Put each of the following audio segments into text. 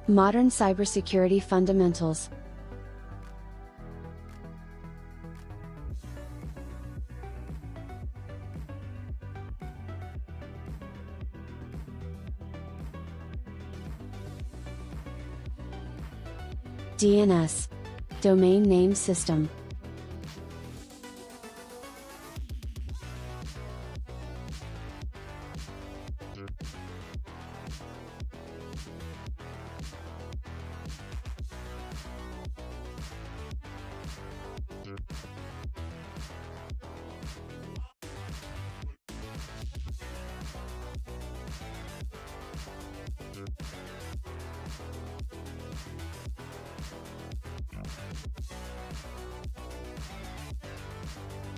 Modern cybersecurity fundamentals. DNS. Domain Name System.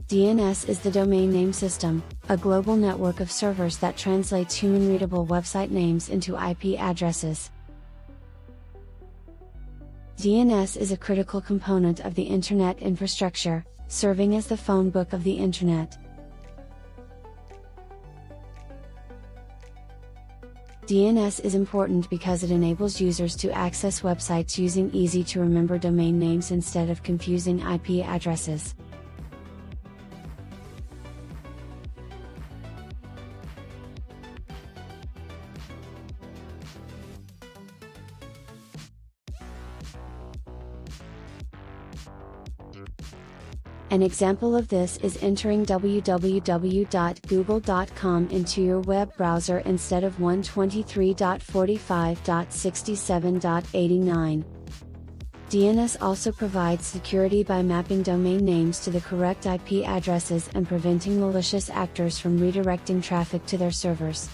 DNS is the domain name system, a global network of servers that translates human-readable website names into IP addresses. DNS is a critical component of the Internet infrastructure, serving as the phone book of the Internet. DNS is important because it enables users to access websites using easy-to-remember domain names instead of confusing IP addresses. An example of this is entering www.google.com into your web browser instead of 123.45.67.89. DNS also provides security by mapping domain names to the correct IP addresses and preventing malicious actors from redirecting traffic to their servers.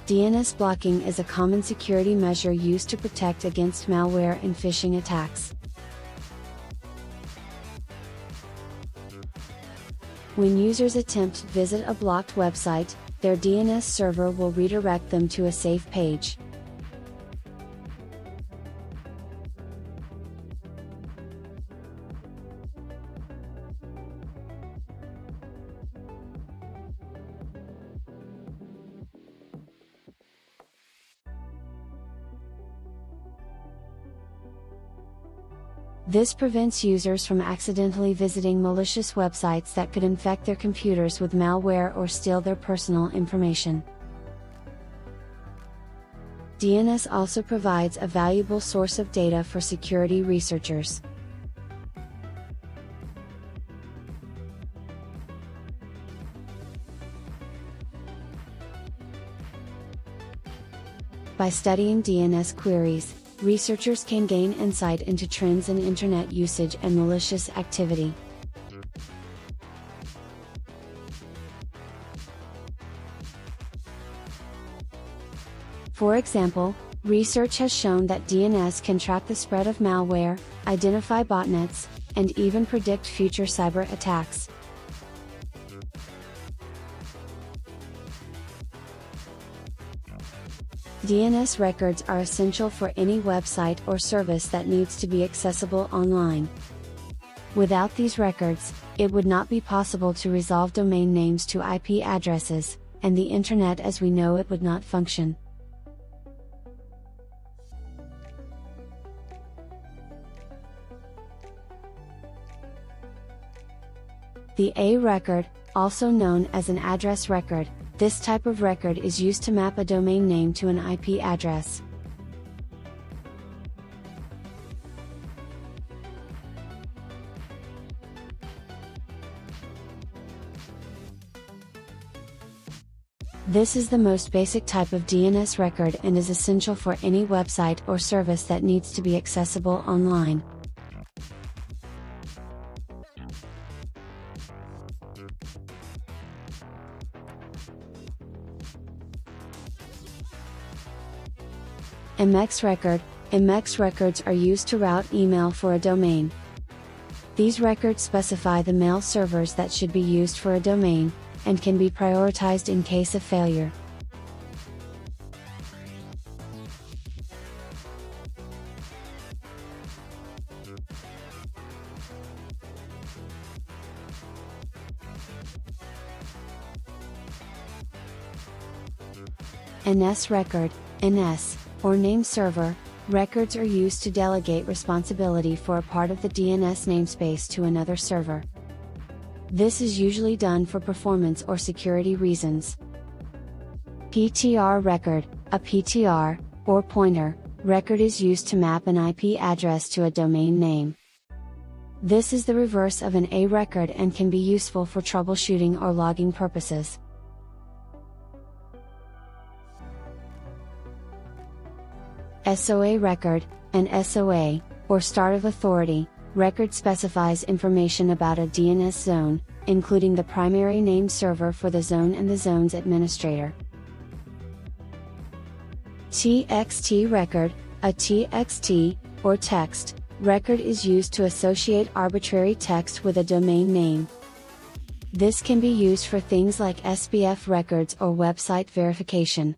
DNS blocking is a common security measure used to protect against malware and phishing attacks. When users attempt to visit a blocked website, their DNS server will redirect them to a safe page. This prevents users from accidentally visiting malicious websites that could infect their computers with malware or steal their personal information. DNS also provides a valuable source of data for security researchers. By studying DNS queries, researchers can gain insight into trends in Internet usage and malicious activity. For example, research has shown that DNS can track the spread of malware, identify botnets, and even predict future cyber attacks. DNS records are essential for any website or service that needs to be accessible online. Without these records, it would not be possible to resolve domain names to IP addresses, and the Internet as we know it would not function. The A record, also known as an address record, this type of record is used to map a domain name to an IP address. This is the most basic type of DNS record and is essential for any website or service that needs to be accessible online. MX record. MX records are used to route email for a domain. These records specify the mail servers that should be used for a domain, and can be prioritized in case of failure. NS record, NS, or name server. Records are used to delegate responsibility for a part of the DNS namespace to another server. This is usually done for performance or security reasons. PTR record, a PTR, or pointer, record is used to map an IP address to a domain name. This is the reverse of an A record and can be useful for troubleshooting or logging purposes. SOA record, an SOA, or Start of Authority, record specifies information about a DNS zone, including the primary name server for the zone and the zone's administrator. TXT record, a TXT, or text, record is used to associate arbitrary text with a domain name. This can be used for things like SPF records or website verification.